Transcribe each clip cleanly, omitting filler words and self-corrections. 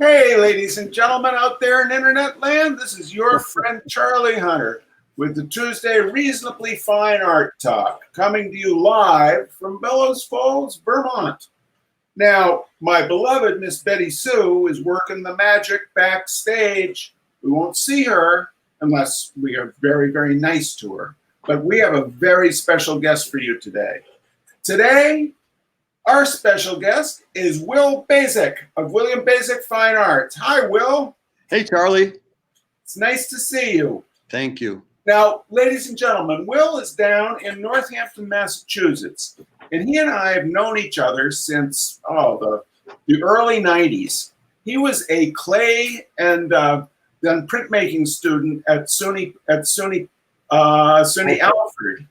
Hey, ladies and gentlemen out there in internet land, this is your friend Charlie Hunter with the Tuesday Reasonably Fine Art Talk, coming to you live from Bellows Falls, Vermont. Now, my beloved Miss Betty Sue is working the magic backstage. We won't see her unless we are very, very nice to her. But we have a very special guest for you today. Today, our special guest is Will Baczek of William Baczek Fine Arts. Hi, Will. Hey, Charlie. It's nice to see you. Thank you. Now, ladies and gentlemen, Will is down in Northampton, Massachusetts, and he and I have known each other since the early 90s. He was a clay and then printmaking student at SUNY Alfred,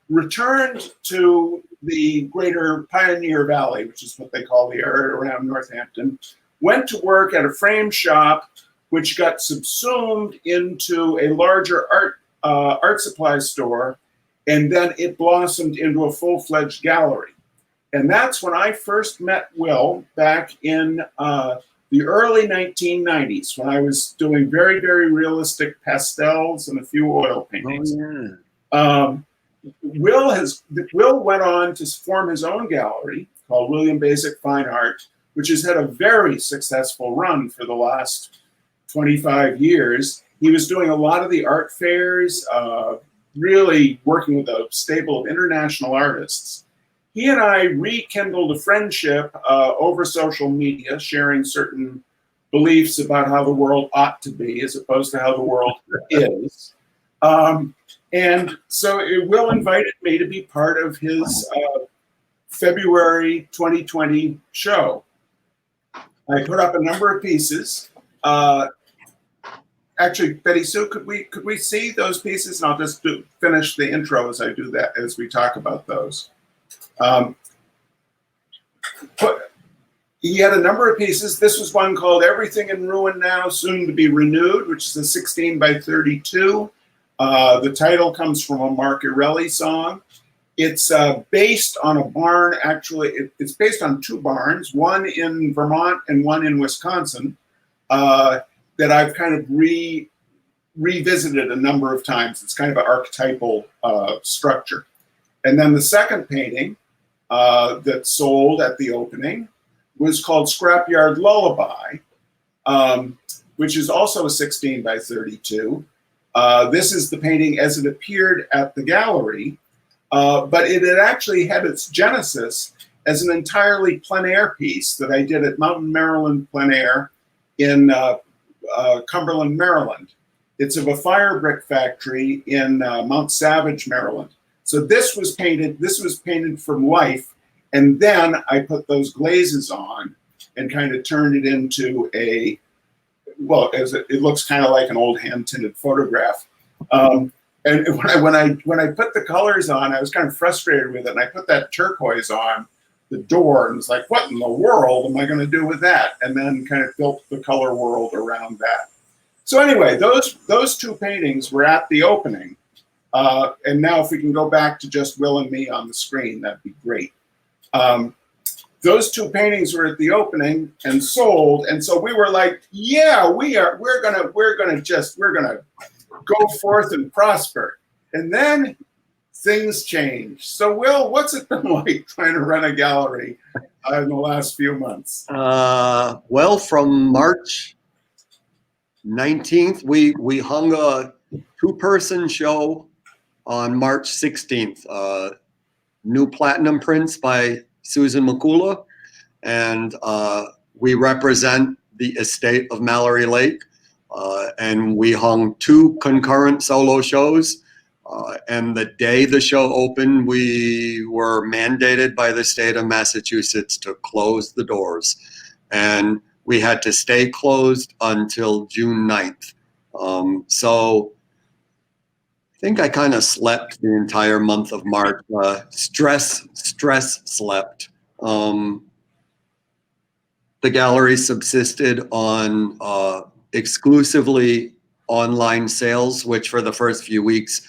returned to the greater Pioneer Valley, which is what they call the area around Northampton, went to work at a frame shop, which got subsumed into a larger art supply store, and then it blossomed into a full-fledged gallery. And that's when I first met Will back in the early 1990s, when I was doing very, very realistic pastels and a few oil paintings. Oh, yeah. Will went on to form his own gallery called William Baczek Fine Art, which has had a very successful run for the last 25 years. He was doing a lot of the art fairs, really working with a stable of international artists. He and I rekindled a friendship over social media, sharing certain beliefs about how the world ought to be as opposed to how the world is. And so Will invited me to be part of his February 2020 show. I put up a number of pieces. Actually, Betty Sue, could we see those pieces? And I'll just finish the intro as I do that, as we talk about those. He had a number of pieces. This was one called Everything in Ruin Now, Soon to Be Renewed, which is a 16 by 32. The title comes from a Mark Irelli song. It's based on a barn, actually, it's based on two barns, one in Vermont and one in Wisconsin, that I've kind of revisited a number of times. It's kind of an archetypal structure. And then the second painting that sold at the opening was called Scrapyard Lullaby, which is also a 16 by 32. This is the painting as it appeared at the gallery, but it had actually had its genesis as an entirely plein air piece that I did at Mountain Maryland Plein Air in Cumberland, Maryland. It's of a fire brick factory in Mount Savage, Maryland. So this was painted from life, and then I put those glazes on and kind of turned it into a, well, it looks kind of like an old hand-tinted photograph. And when I put the colors on, I was kind of frustrated with it, and I put that turquoise on the door, and was like, what in the world am I going to do with that? And then kind of built the color world around that. So anyway, those two paintings were at the opening. And now if we can go back to just Will and me on the screen, that'd be great. Those two paintings were at the opening and sold, and so we were like, yeah, we're gonna go forth and prosper. And then things changed. So Will, what's it been like trying to run a gallery in the last few months? Well, from March 19th, we hung a two-person show on March 16th. New platinum prints by Susan McCullough, and we represent the estate of Mallory Lake, and we hung two concurrent solo shows, and the day the show opened, we were mandated by the state of Massachusetts to close the doors, and we had to stay closed until June 9th. So I think I kind of slept the entire month of March. Stress slept. The gallery subsisted on exclusively online sales, which for the first few weeks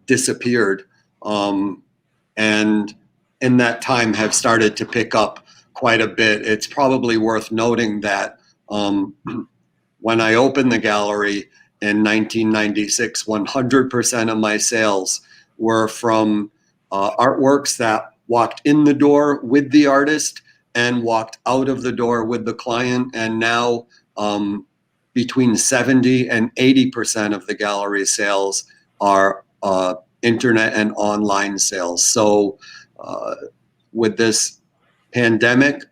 disappeared. And in that time have started to pick up quite a bit. It's probably worth noting that When I opened the gallery in 1996, 100% of my sales were from artworks that walked in the door with the artist and walked out of the door with the client. And now between 70 and 80% of the gallery sales are internet and online sales. So with this pandemic,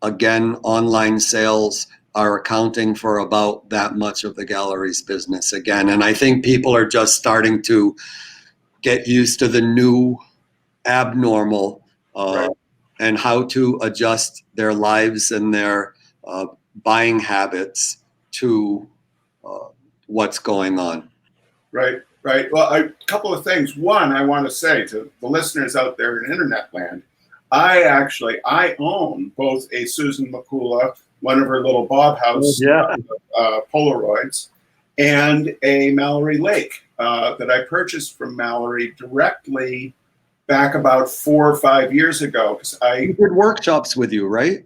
again, online sales are accounting for about that much of the gallery's business again. And I think people are just starting to get used to the new abnormal Right. and how to adjust their lives and their buying habits to what's going on. Right, right. Well, a couple of things. One, I want to say to the listeners out there in internet land, I own both a Susan McCullough, one of her little Bob House Polaroids, and a Mallory Lake that I purchased from Mallory directly back about 4 or 5 years ago. Because She did workshops with you, right?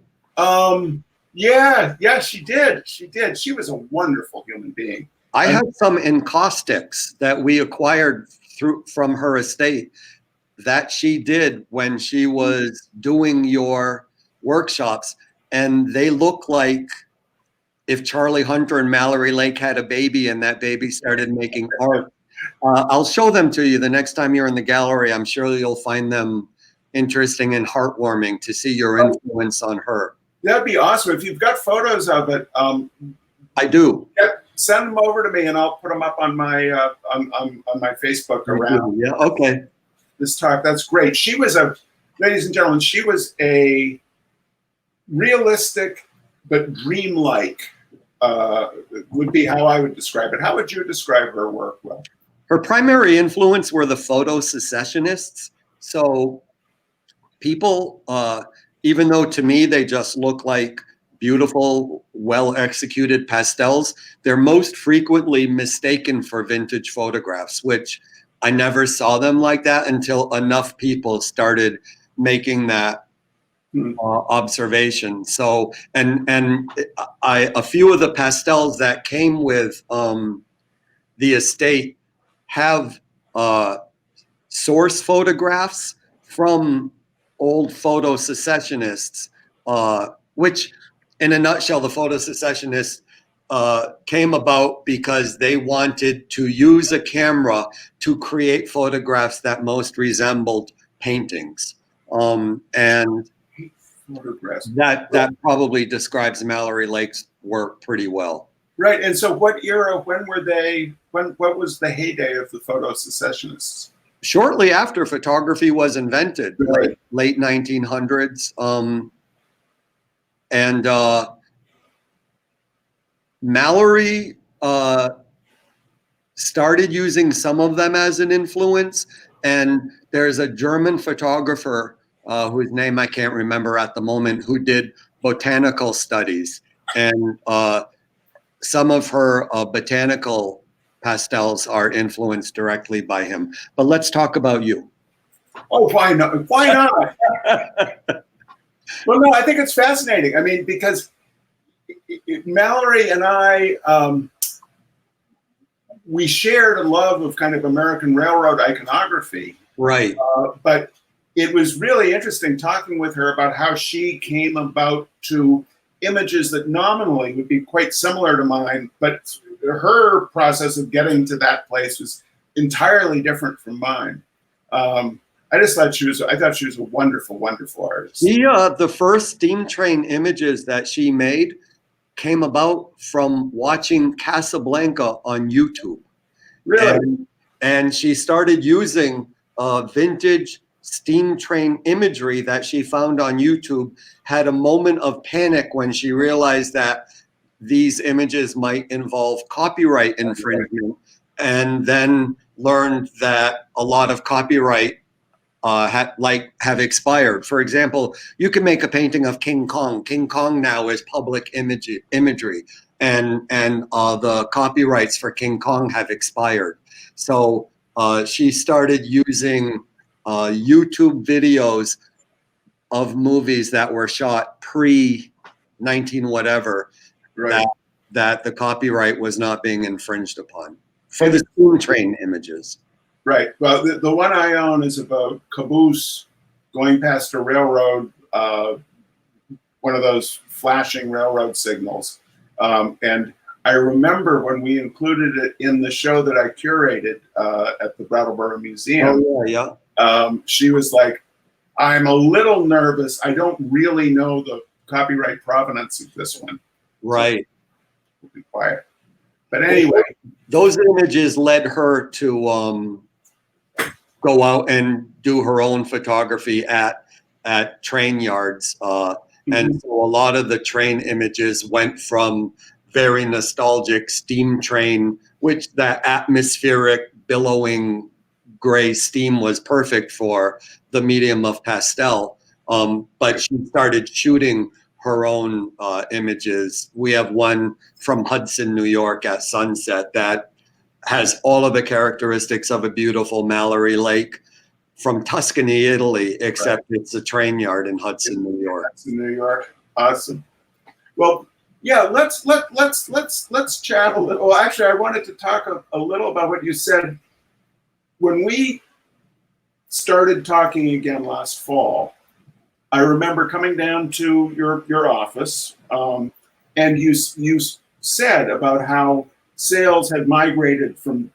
Yeah, she did. She was a wonderful human being. I have some encaustics that we acquired from her estate that she did when she was doing your workshops, and they look like if Charlie Hunter and Mallory Lake had a baby and that baby started making art. I'll show them to you the next time you're in the gallery. I'm sure you'll find them interesting and heartwarming to see your influence on her. That'd be awesome. If you've got photos of it, I do. Send them over to me, and I'll put them up on my on my Facebook around. Yeah. Okay. This talk. That's great. She was ladies and gentlemen, she was a realistic but dreamlike. Would be how I would describe it. How would you describe her work? Well, her primary influence were the photo secessionists. So people, even though to me they just look like beautiful, well-executed pastels, they're most frequently mistaken for vintage photographs, which I never saw them like that until enough people started making that observation. So, and a few of the pastels that came with the estate have source photographs from old photo secessionists, which in a nutshell, the photo secessionists came about because they wanted to use a camera to create photographs that most resembled paintings. And that probably describes Mallory Lake's work pretty well. Right. And so what era, what was the heyday of the photo secessionists? Shortly after photography was invented, right. late 1900s. Mallory started using some of them as an influence, and there's a German photographer whose name I can't remember at the moment, who did botanical studies, and some of her botanical pastels are influenced directly by him. But let's talk about you. Oh, why not? Why not? Well, no, I think it's fascinating. I mean, because Mallory and I, we shared a love of kind of American Railroad iconography. Right. But it was really interesting talking with her about how she came about to images that nominally would be quite similar to mine, but her process of getting to that place was entirely different from mine. I thought she was a wonderful, wonderful artist. The first steam train images that she made came about from watching Casablanca on YouTube. Really? And she started using vintage steam train imagery that she found on YouTube, had a moment of panic when she realized that these images might involve copyright infringement, and then learned that a lot of copyright have expired. For example, you can make a painting of King Kong. King Kong now is public imagery, and the copyrights for King Kong have expired. So she started using YouTube videos of movies that were shot pre 19 whatever, Right. that the copyright was not being infringed upon for the steam train images. Right. Well, the one I own is of a caboose going past a railroad, one of those flashing railroad signals. And I remember when we included it in the show that I curated at the Brattleboro Museum. Oh, yeah. She was like, I'm a little nervous. I don't really know the copyright provenance of this one. Right. So we'll be quiet. But anyway. Those images led her to go out and do her own photography at train yards. And so a lot of the train images went from very nostalgic steam train, which that atmospheric billowing gray steam was perfect for the medium of pastel. But she started shooting her own images. We have one from Hudson, New York at sunset that has all of the characteristics of a beautiful Mallory Lake from Tuscany, Italy, except it's a train yard in Hudson, New York. Hudson, New York. Awesome. Well, yeah, let's chat a little. Well, actually, I wanted to talk a little about what you said when we started talking again last fall. I remember coming down to your office, and you said about how sales had migrated from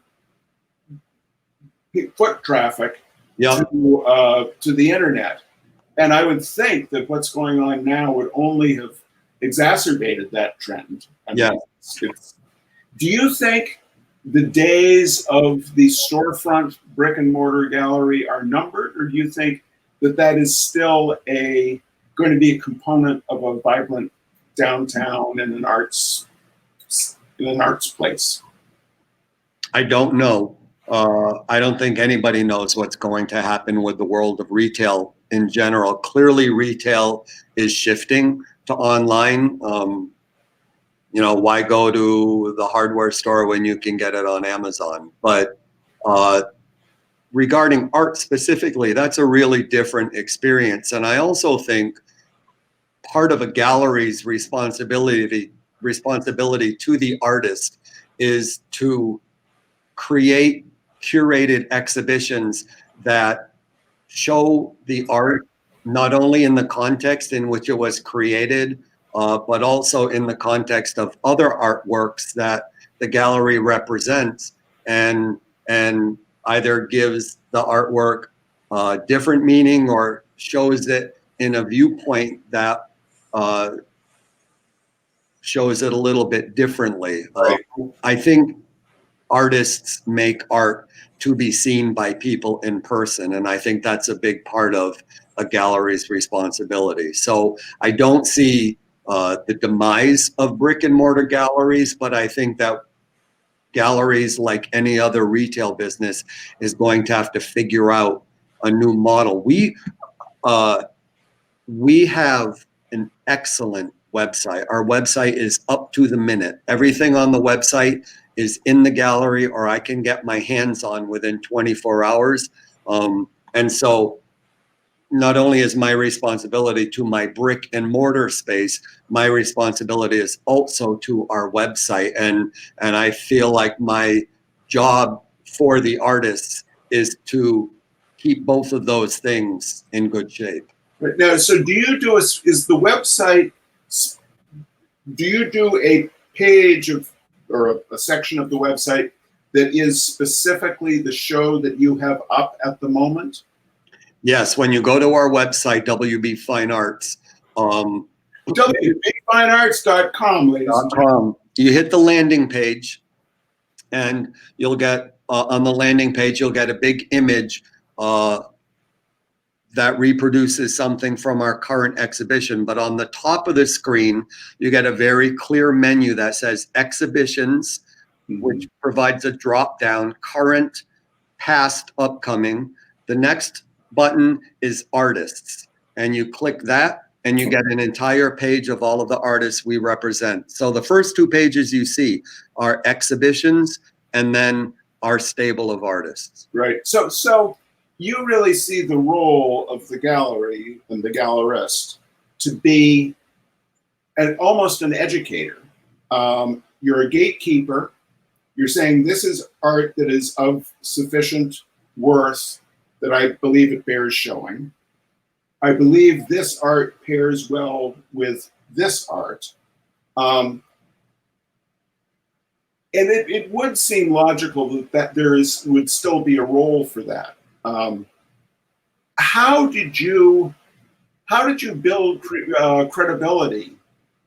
foot traffic to the internet. And I would think that what's going on now would only have exacerbated that trend. I mean, do you think the days of the storefront brick and mortar gallery are numbered, or do you think that is still going to be a component of a vibrant downtown and an arts place? I don't know. I don't think anybody knows what's going to happen with the world of retail in general. Clearly, retail is shifting to online. Why go to the hardware store when you can get it on Amazon? But regarding art specifically, that's a really different experience. And I also think part of a gallery's responsibility to the artist is to create curated exhibitions that show the art not only in the context in which it was created, but also in the context of other artworks that the gallery represents, and either gives the artwork different meaning or shows it in a viewpoint that shows it a little bit differently. I think artists make art to be seen by people in person, and I think that's a big part of a gallery's responsibility. So I don't see the demise of brick and mortar galleries, but I think that galleries, like any other retail business, is going to have to figure out a new model. We have an excellent website. Our website is up to the minute. Everything on the website is in the gallery, or I can get my hands on within 24 hours. And so not only is my responsibility to my brick and mortar space, my responsibility is also to our website. And I feel like my job for the artists is to keep both of those things in good shape. Right. Now, so do you do do you do a page or a section of the website that is specifically the show that you have up at the moment? Yes, when you go to our website, WB Fine Arts, WBFineArts.com, ladies and gentlemen. You hit the landing page, and you'll get on the landing page, you'll get a big image that reproduces something from our current exhibition. But on the top of the screen, you get a very clear menu that says exhibitions, which provides a drop down, current, past, upcoming. The next button is artists, and you click that and you get an entire page of all of the artists we represent. So the first two pages you see are exhibitions and then our stable of artists. Right. So you really see the role of the gallery and the gallerist to be almost an educator. You're a gatekeeper. You're saying this is art that is of sufficient worth that I believe it bears showing. I believe this art pairs well with this art. And it would seem logical that would still be a role for that. How did you build credibility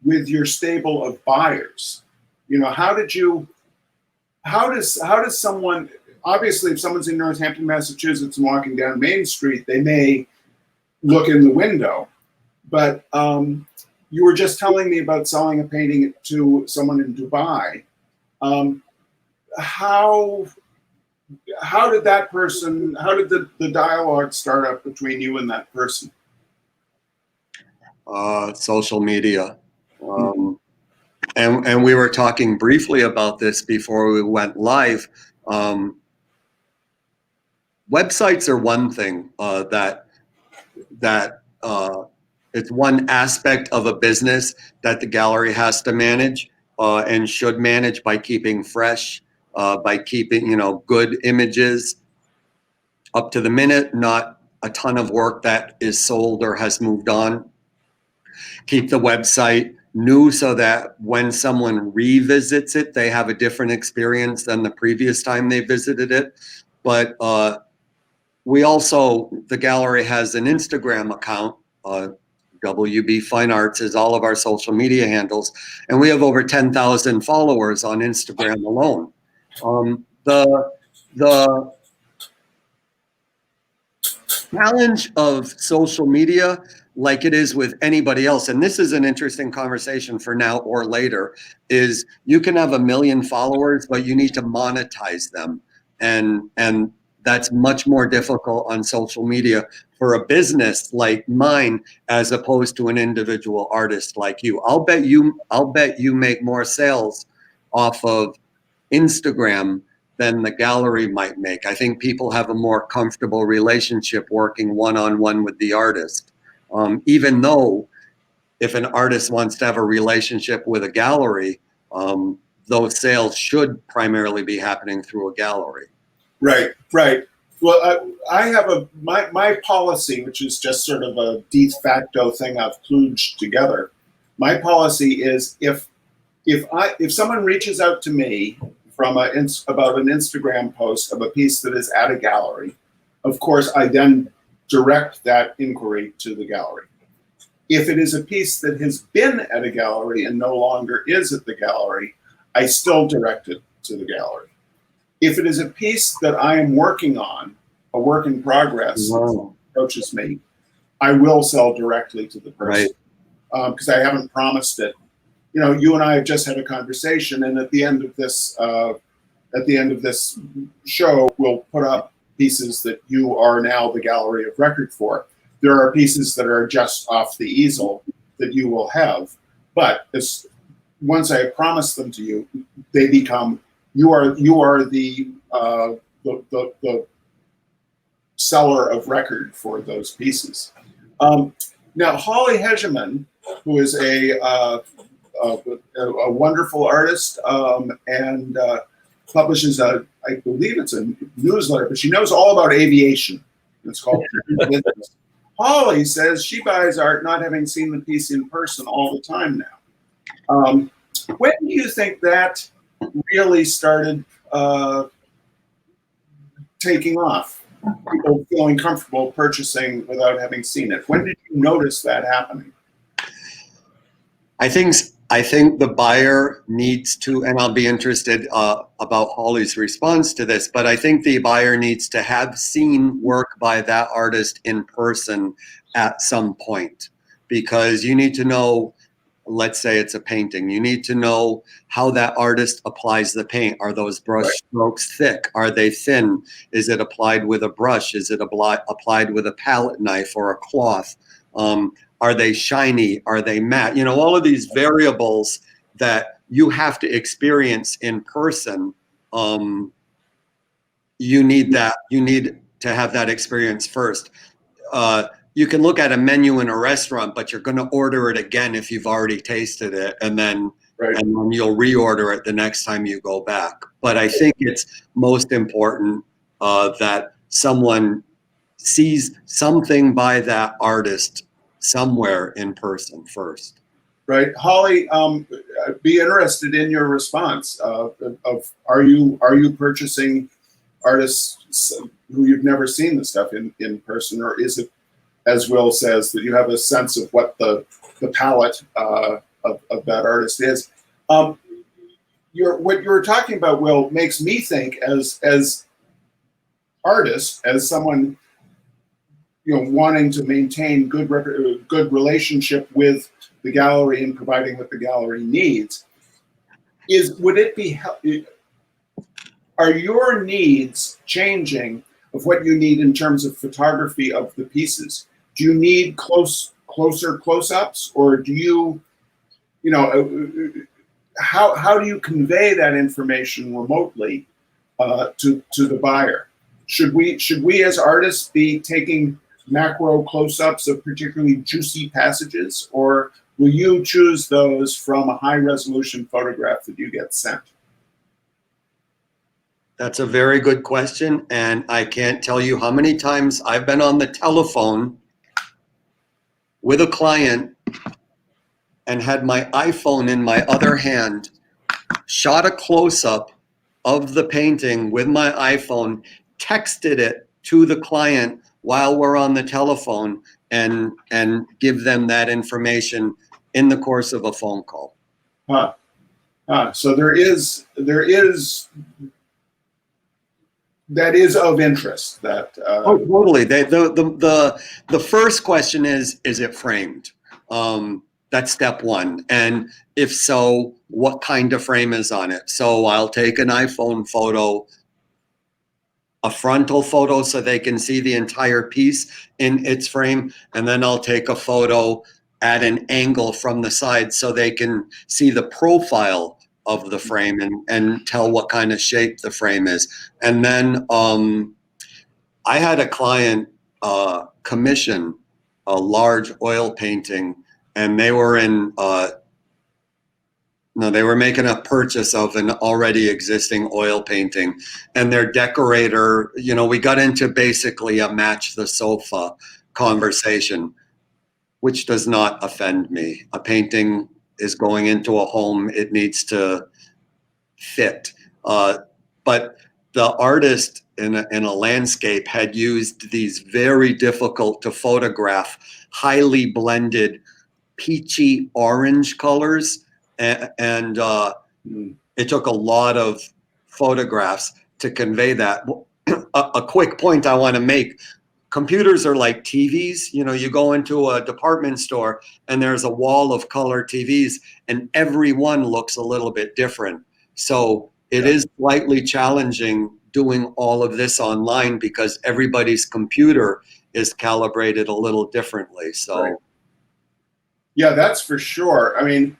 with your stable of buyers? You know, how does someone, obviously if someone's in Northampton, Massachusetts and walking down Main Street, they may look in the window, but you were just telling me about selling a painting to someone in Dubai. How did the dialogue start up between you and that person? Social media. And we were talking briefly about this before we went live. Websites are one thing that it's one aspect of a business that the gallery has to manage and should manage by keeping fresh, by keeping, you know, good images up to the minute, not a ton of work that is sold or has moved on. Keep the website new so that when someone revisits it, they have a different experience than the previous time they visited it. But we also, the gallery has an Instagram account. WB Fine Arts is all of our social media handles, and we have over 10,000 followers on Instagram alone. The challenge of social media, like it is with anybody else, and this is an interesting conversation for now or later, is you can have 1 million followers, but you need to monetize them. And that's much more difficult on social media for a business like mine, as opposed to an individual artist like you. I'll bet you make more sales off of Instagram than the gallery might make. I think people have a more comfortable relationship working one-on-one with the artist. Even though if an artist wants to have a relationship with a gallery, those sales should primarily be happening through a gallery. Right, right. Well, I have my policy, which is just sort of a de facto thing I've kludged together. My policy is if someone reaches out to me from about an Instagram post of a piece that is at a gallery, of course I then direct that inquiry to the gallery. If it is a piece that has been at a gallery and no longer is at the gallery, I still direct it to the gallery. If it is a piece that I am working on, a work in progress, approaches me, I will sell directly to the person, because I haven't promised it. You know, you and I have just had a conversation, and at the end of this show, we'll put up pieces that you are now the gallery of record for. There are pieces that are just off the easel that you will have, but once I have promised them to you, they become you are the seller of record for those pieces. Now, Holly Hegeman, who is a wonderful artist and publishes I believe it's a newsletter, but she knows all about aviation. It's called Business. Holly says she buys art not having seen the piece in person all the time now. When do you think that really started taking off? People feeling comfortable purchasing without having seen it. When did you notice that happening? I think the buyer needs to, and I'll be interested about Holly's response to this, but I think the buyer needs to have seen work by that artist in person at some point, because you need to know, let's say it's a painting, you need to know how that artist applies the paint. Are those brush strokes thick? Are they thin? Is it applied with a brush? Is it applied with a palette knife or a cloth? Are they shiny? Are they matte? You know, all of these variables that you have to experience in person. You need to have that experience first. you can look at a menu in a restaurant, but you're going to order it again if you've already tasted it, and then you'll reorder it the next time you go back. But I think it's most important that someone sees something by that artist somewhere in person first. Right, Holly. I'd be interested in your response. Of are you purchasing artists who you've never seen the stuff in person, or is it, as Will says, that you have a sense of what the palette of that artist is? What you're talking about, Will, makes me think as artist, as someone wanting to maintain good relationship with the gallery and providing what the gallery needs. Are your needs changing of what you need in terms of photography of the pieces? Do you need closer close-ups, or do you, how do you convey that information remotely to the buyer? Should we as artists be taking macro close-ups of particularly juicy passages, or will you choose those from a high-resolution photograph that you get sent? That's a very good question, and I can't tell you how many times I've been on the telephone with a client and had my iPhone in my other hand, shot a close-up of the painting with my iPhone, texted it to the client while we're on the telephone, and give them that information in the course of a phone call. So there is that is of interest. That oh, totally. The first question is it framed? That's step one. And if so, what kind of frame is on it? So I'll take an iPhone photo, a frontal photo so they can see the entire piece in its frame, and then I'll take a photo at an angle from the side so they can see the profile of the frame and tell what kind of shape the frame is. And then I had a client commission a large oil painting, and they were they were making a purchase of an already existing oil painting, and their decorator, we got into basically a match the sofa conversation, which does not offend me. A painting is going into a home, it needs to fit. But the artist in a landscape had used these very difficult to photograph, highly blended peachy orange colors, and it took a lot of photographs to convey that. A quick point I want to make: computers are like TVs. You go into a department store and there's a wall of color TVs, and every one looks a little bit different. So it is slightly challenging doing all of this online because everybody's computer is calibrated a little differently. So. Right. Yeah, that's for sure. I mean,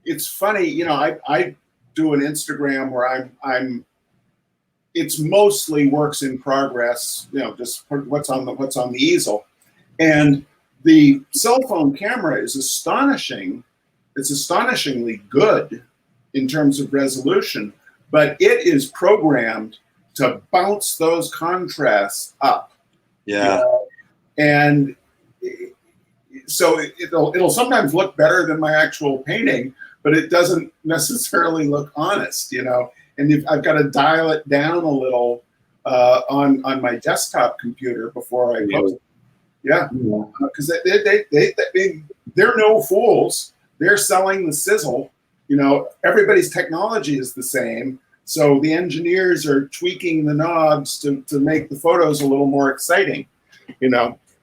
it's funny, I do an Instagram where it's mostly works in progress, just what's on the easel. And the cell phone camera is astonishing. It's astonishingly good in terms of resolution, but it is programmed to bounce those contrasts up. Yeah. And so it'll sometimes look better than my actual painting, but it doesn't necessarily look honest, And I've got to dial it down a little on my desktop computer before I post it. Yeah, because they're no fools. They're selling the sizzle. Everybody's technology is the same, so the engineers are tweaking the knobs to make the photos a little more exciting.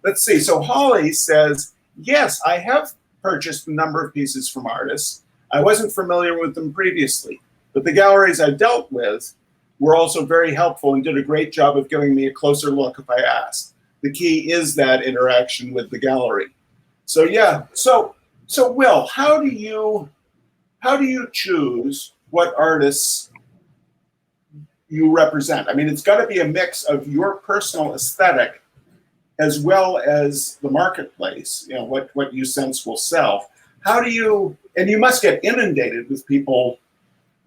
Let's see. So Holly says, yes, I have purchased a number of pieces from artists. I wasn't familiar with them previously, but the galleries I dealt with were also very helpful and did a great job of giving me a closer look if I asked. The key is that interaction with the gallery. So yeah. So Will, how do you choose what artists you represent? I mean, it's got to be a mix of your personal aesthetic as well as the marketplace, you know, what you sense will sell. How do you, and you must get inundated with people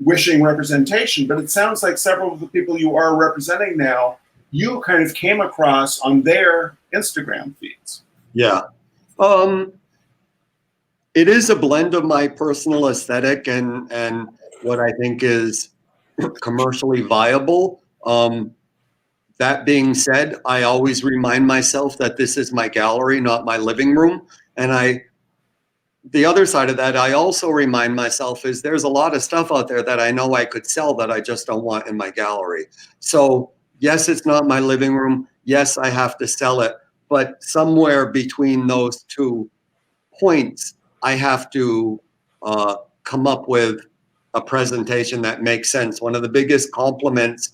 wishing representation, but it sounds like several of the people you are representing now, you kind of came across on their Instagram feeds. Yeah. It is a blend of my personal aesthetic and what I think is commercially viable. That being said, I always remind myself that this is my gallery, not my living room. And the other side of that, I also remind myself is there's a lot of stuff out there that I know I could sell that I just don't want in my gallery. So yes, it's not my living room. Yes, I have to sell it. But somewhere between those 2 points, I have to come up with a presentation that makes sense. One of the biggest compliments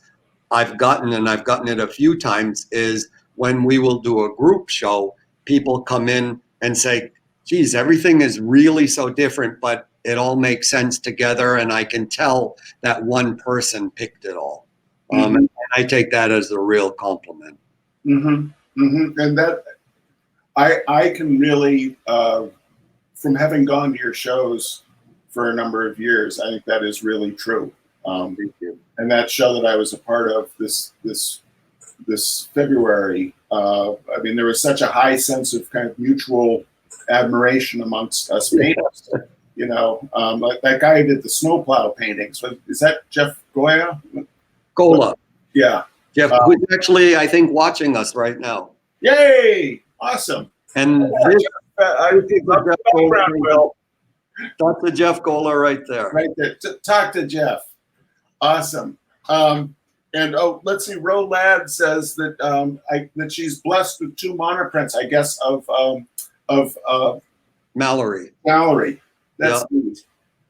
I've gotten, and I've gotten it a few times, is when we will do a group show, people come in and say, geez, everything is really so different, but it all makes sense together, and I can tell that one person picked it all. And I take that as a real compliment. And that, I can really, from having gone to your shows for a number of years, I think that is really true. Thank you. And that show that I was a part of this February, I mean, there was such a high sense of kind of mutual admiration amongst us painters. You know, like that guy who did the snowplow paintings. Is that Jeff Goya? Gola. Yeah. Jeff, who's actually, I think, watching us right now. Yay! Awesome. And Jeff, that's the Jeff Gola right there. Right there. Talk to Jeff. Awesome. And let's see. Ro Ladd says that that she's blessed with 2 monoprints, I guess, of Mallory. Mallory. That's neat.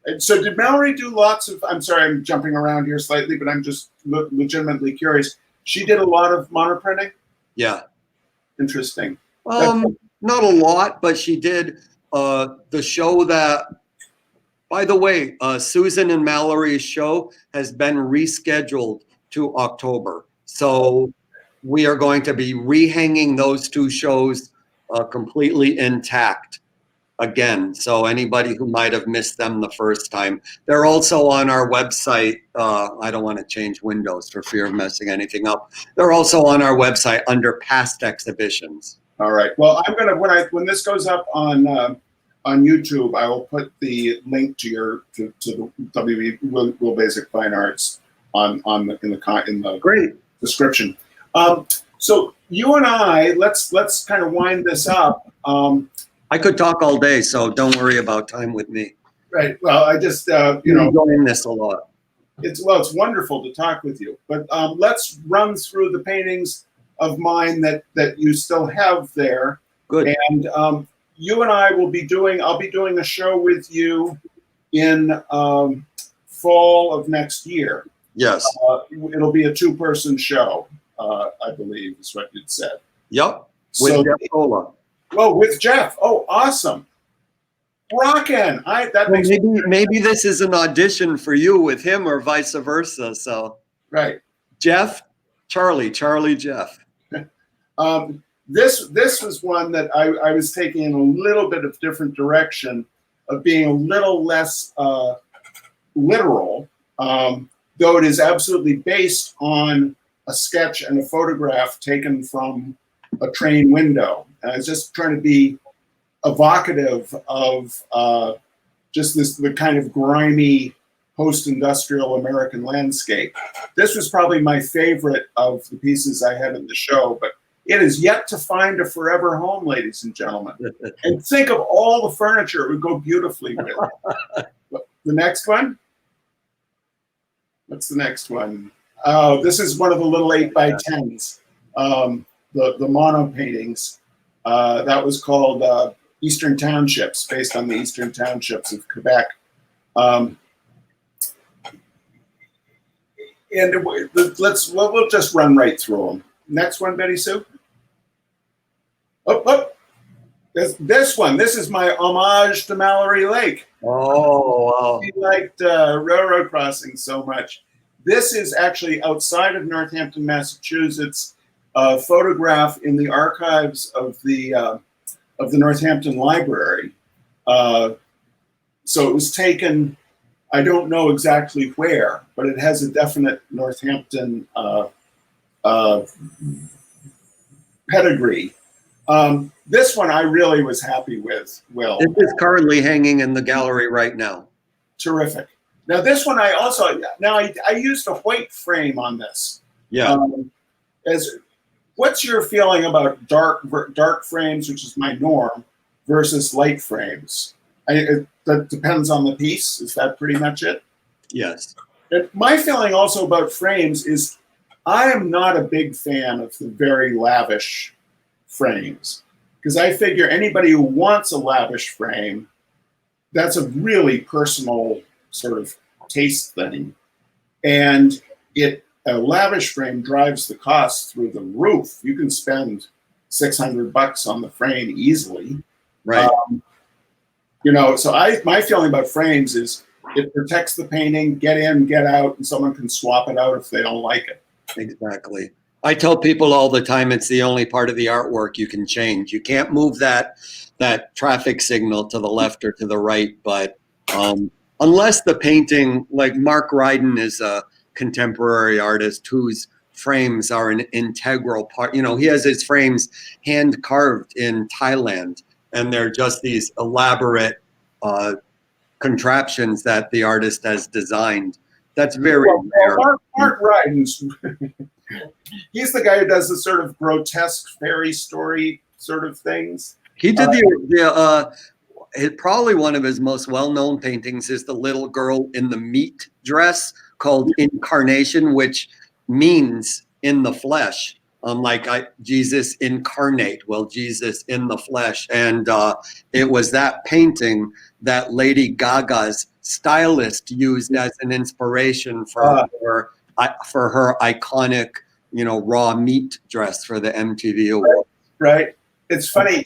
And so did Mallory do lots of? I'm sorry, I'm jumping around here slightly, but I'm just legitimately curious. She did a lot of monoprinting. Yeah. Interesting. Not a lot, but she did the show that. By the way, Susan and Mallory's show has been rescheduled to October. So we are going to be rehanging those 2 shows completely intact again. So anybody who might have missed them the first time, they're also on our website. I don't want to change windows for fear of messing anything up. They're also on our website under past exhibitions. All right. Well, I'm gonna when this goes up on YouTube, I will put the link to the WB Will Basic Fine Arts in the Great description. So you and I, let's kind of wind this up. I could talk all day, so don't worry about time with me. Right. Well, I just I'm enjoying this a lot. It's wonderful to talk with you. But let's run through the paintings of mine that you still have there. Good. And you and I will be I'll be doing a show with you in fall of next year. Yes. It'll be a 2-person show, I believe is what you'd said. Yep. With Jeff Gola. Oh, with Jeff. Oh, awesome. Rockin'. Maybe this is an audition for you with him or vice versa. So right. Jeff, Charlie, Jeff. This was one that I was taking in a little bit of different direction of being a little less literal, though it is absolutely based on a sketch and a photograph taken from a train window. And I was just trying to be evocative of just the kind of grimy post-industrial American landscape. This was probably my favorite of the pieces I had in the show, but it is yet to find a forever home, ladies and gentlemen. And think of all the furniture it would go beautifully with. The next one? What's the next one? Oh, this is one of the little 8x10s, the mono paintings. That was called Eastern Townships, based on the Eastern Townships of Quebec. And we'll just run right through them. Next one, Betty Sue. Oh, this one. This is my homage to Mallory Lake. Oh, wow. She liked railroad crossings so much. This is actually outside of Northampton, Massachusetts. a photograph in the archives of the Northampton Library. So it was taken, I don't know exactly where, but it has a definite Northampton pedigree. This one I really was happy with, Will. It is currently hanging in the gallery right now. Terrific. Now this one I used a white frame on this. Yeah. What's your feeling about dark frames, which is my norm, versus light frames? That depends on the piece. Is that pretty much it? Yes. My feeling also about frames is I am not a big fan of the very lavish frames, because I figure anybody who wants a lavish frame, that's a really personal sort of taste thing. And a lavish frame drives the cost through the roof. You can spend $600 on the frame easily. Right. So my feeling about frames is it protects the painting, get in, get out, and someone can swap it out if they don't like it. Exactly. I tell people all the time it's the only part of the artwork you can change. You can't move that traffic signal to the left or to the right, but unless the painting, like Mark Ryden is a contemporary artist whose frames are an integral part. He has his frames hand carved in Thailand, and they're just these elaborate contraptions that the artist has designed. That's very rare. Mark Ryden's, he's the guy who does the sort of grotesque fairy story sort of things. He did probably one of his most well-known paintings is the little girl in the meat dress called Incarnation, which means in the flesh. Jesus incarnate, well, Jesus in the flesh. And it was that painting that Lady Gaga's stylist used as an inspiration for her iconic, raw meat dress for the MTV Award. Right. It's funny.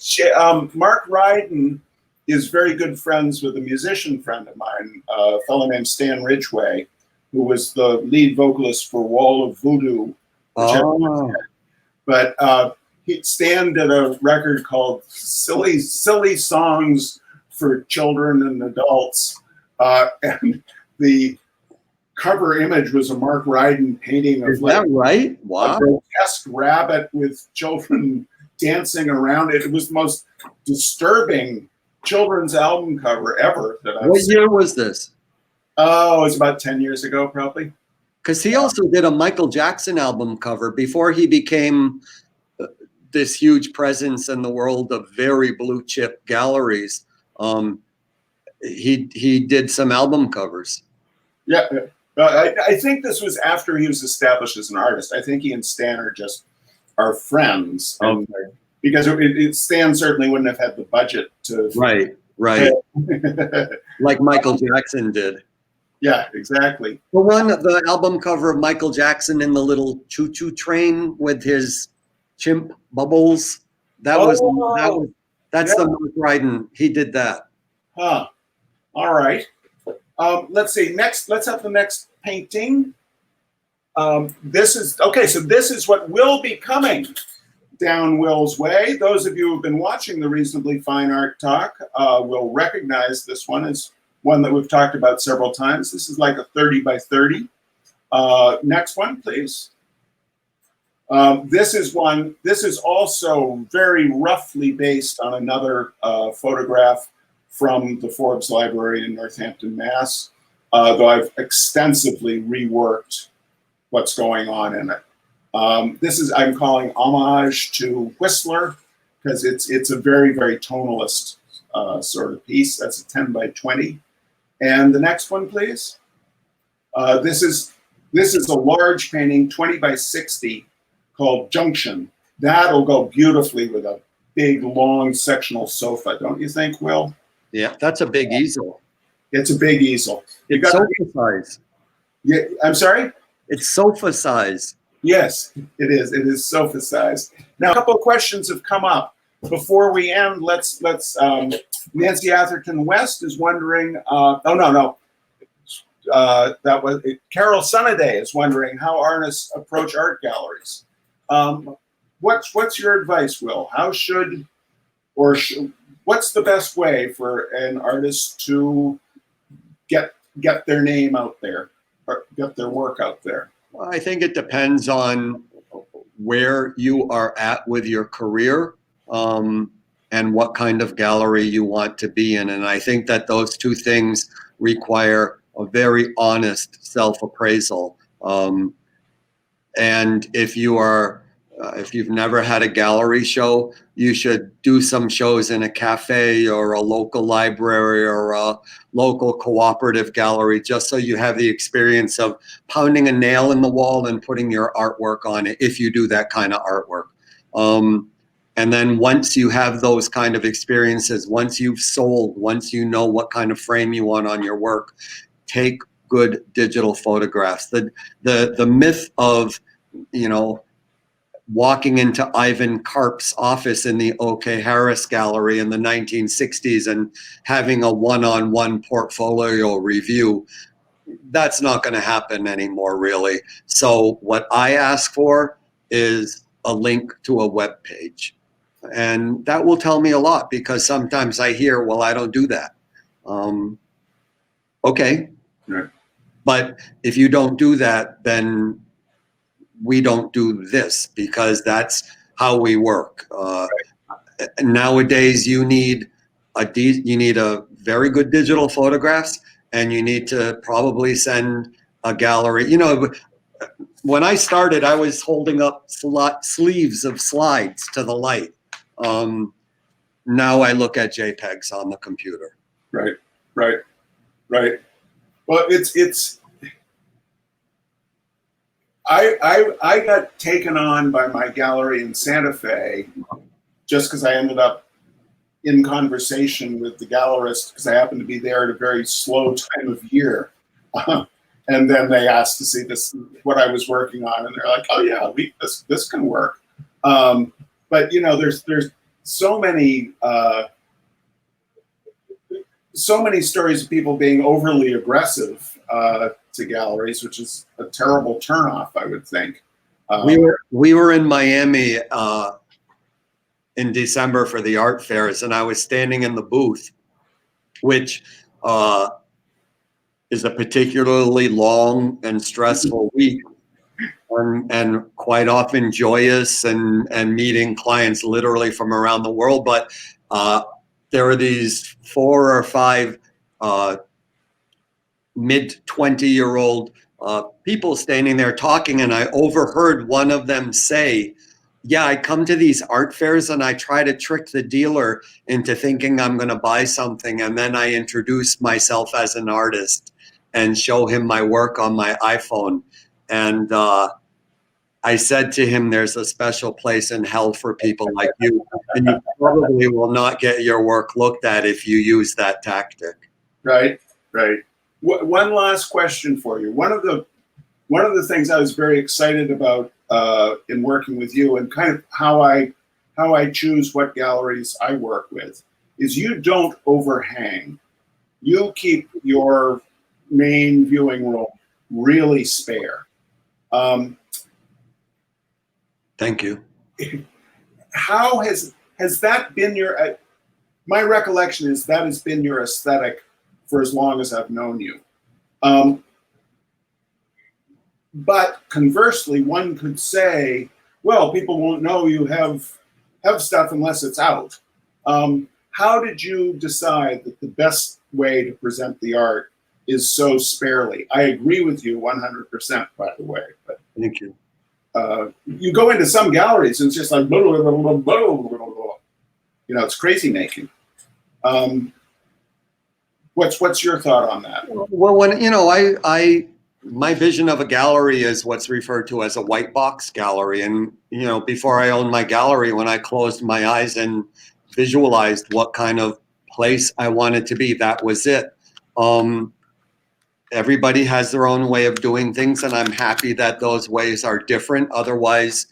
Mark Ryden is very good friends with a musician friend of mine, a fellow named Stan Ridgway, who was the lead vocalist for Wall of Voodoo. But Stan did a record called Silly Songs for Children and Adults. And the cover image was a Mark Ryden painting of that right? Wow. A grotesque rabbit with children dancing around it. It was the most disturbing children's album cover ever that I've seen. What year was this? Oh, it was about 10 years ago, probably. Because he also did a Michael Jackson album cover before he became this huge presence in the world of very blue chip galleries. He did some album covers. Yeah, I think this was after he was established as an artist. I think he and Stan are friends. Okay. Because Stan certainly wouldn't have had the budget to. Right. Like Michael Jackson did. Yeah, exactly. The album cover of Michael Jackson in the little choo-choo train with his chimp Bubbles. That's the Mark Ryden. He did that. Huh. All right. Let's see. Let's have the next painting. This is what will be coming down Will's way. Those of you who've been watching the Reasonably Fine Art Talk will recognize this one as one that we've talked about several times. This is like a 30 by 30. Next one, please. This is also very roughly based on another photograph from the Forbes Library in Northampton, Mass, though I've extensively reworked what's going on in it. This is, I'm calling Homage to Whistler, because it's a very, very tonalist sort of piece. That's a 10 by 20. And the next one, please. This is a large painting, 20 by 60, called Junction. That'll go beautifully with a big, long sectional sofa, don't you think, Will? Yeah, that's a big easel. It's a big easel. It's sofa size. Yeah, I'm sorry? It's sofa size. Yes, it is. It is sofa size. Now, a couple of questions have come up. Before we end, let's Nancy Atherton West is wondering, that was Carol Sunnaday is wondering how artists approach art galleries. what's your advice, Will? How should what's the best way for an artist to get their name out there or get their work out there? I think it depends on where you are at with your career, and what kind of gallery you want to be in. And I think that those two things require a very honest self-appraisal. And if you've never had a gallery show, you should do some shows in a cafe or a local library or a local cooperative gallery, just so you have the experience of pounding a nail in the wall and putting your artwork on it, if you do that kind of artwork. And then once you have those kind of experiences, once you've sold, once you know what kind of frame you want on your work, take good digital photographs. The myth of, walking into Ivan Karp's office in the OK Harris Gallery in the 1960s and having a one-on-one portfolio review, that's not going to happen anymore, really. So what I ask for is a link to a web page. And that will tell me a lot, because sometimes I hear, well, I don't do that. Okay. Right. But if you don't do that, then we don't do this, because that's how we work. Nowadays, you need a very good digital photographs, and you need to probably send a gallery. When I started, I was holding up sleeves of slides to the light. Now I look at JPEGs on the computer. Right. Well, I got taken on by my gallery in Santa Fe just because I ended up in conversation with the gallerist, because I happened to be there at a very slow time of year. And then they asked to see what I was working on, and they're like, "Oh yeah, this can work." But there's so many stories of people being overly aggressive to galleries, which is a terrible turnoff, I would think. We were in Miami in December for the art fairs, and I was standing in the booth, which is a particularly long and stressful week, and quite often joyous and meeting clients literally from around the world. But there were these 4 or 5 mid-20-year-old people standing there talking, and I overheard one of them say, "Yeah, I come to these art fairs and I try to trick the dealer into thinking I'm going to buy something, and then I introduce myself as an artist and show him my work on my iPhone." And I said to him, "There's a special place in hell for people like you, and you probably will not get your work looked at if you use that tactic." Right. One last question for you. One of the things I was very excited about in working with you, and kind of how I choose what galleries I work with, is you don't overhang. You keep your main viewing room really spare. Thank you. How has that been your? My recollection is that has been your aesthetic for as long as I've known you. But conversely, one could say, well, people won't know you have stuff unless it's out. How did you decide that the best way to present the art is so sparely? I agree with you 100%, by the way. But thank you. You go into some galleries and it's just like, blah, blah, blah, blah, blah, blah, blah. It's crazy making. What's your thought on that? Well, when my vision of a gallery is what's referred to as a white box gallery. And before I owned my gallery, when I closed my eyes and visualized what kind of place I wanted to be, that was it. Everybody has their own way of doing things, and I'm happy that those ways are different. Otherwise,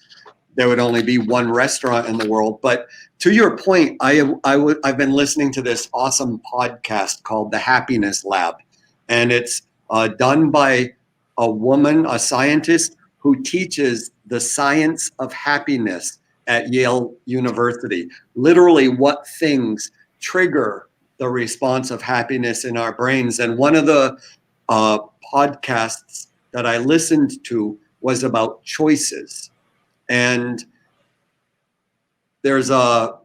there would only be one restaurant in the world. But to your point, I've been listening to this awesome podcast called The Happiness Lab, and it's done by a woman, a scientist who teaches the science of happiness at Yale University. Literally, what things trigger the response of happiness in our brains. And one of the podcasts that I listened to was about choices. And there's a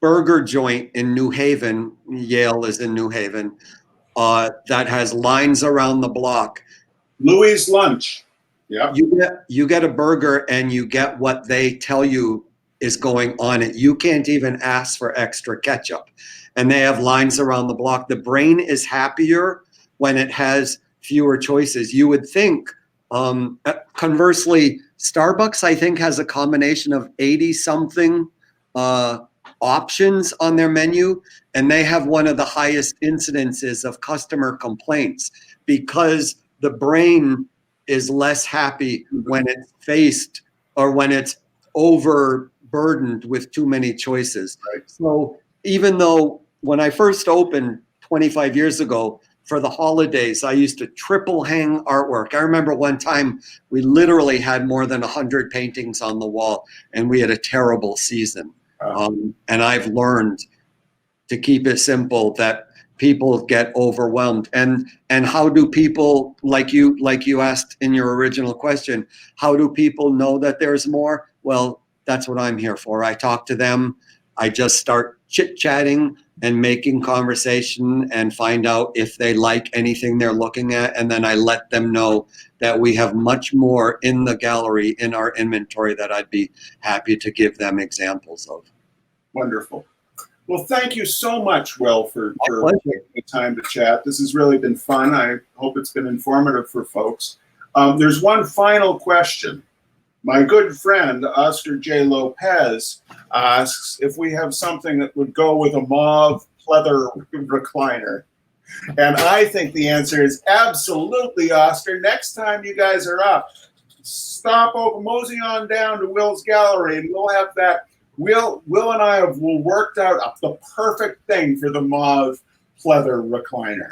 burger joint in New Haven, Yale is in New Haven, that has lines around the block. Louis' Lunch. Yeah. You get a burger and you get what they tell you is going on it. You can't even ask for extra ketchup. And they have lines around the block. The brain is happier when it has fewer choices. You would think, conversely, Starbucks, I think, has a combination of 80 something options on their menu, and they have one of the highest incidences of customer complaints because the brain is less happy when it's faced or when it's overburdened with too many choices. Right. So even though when I first opened 25 years ago, for the holidays, I used to triple hang artwork. I remember one time we literally had more than 100 paintings on the wall, and we had a terrible season. And I've learned to keep it simple, that people get overwhelmed. And how do people, like you asked in your original question, how do people know that there's more? Well, that's what I'm here for. I talk to them. I just start chit-chatting and making conversation and find out if they like anything they're looking at. And then I let them know that we have much more in the gallery, in our inventory, that I'd be happy to give them examples of. Wonderful. Well, thank you so much, Will, for taking the time to chat. This has really been fun. I hope it's been informative for folks. There's one final question. My good friend, Oscar J. Lopez, asks if we have something that would go with a mauve pleather recliner. And I think the answer is absolutely, Oscar. Next time you guys are up, stop over, mosey on down to Will's gallery, and we'll have that. Will and I have worked out the perfect thing for the mauve pleather recliner.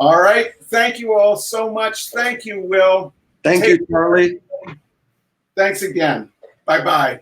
All right. Thank you all so much. Thank you, Will. Thank you, Charlie. Thanks again. Bye-bye.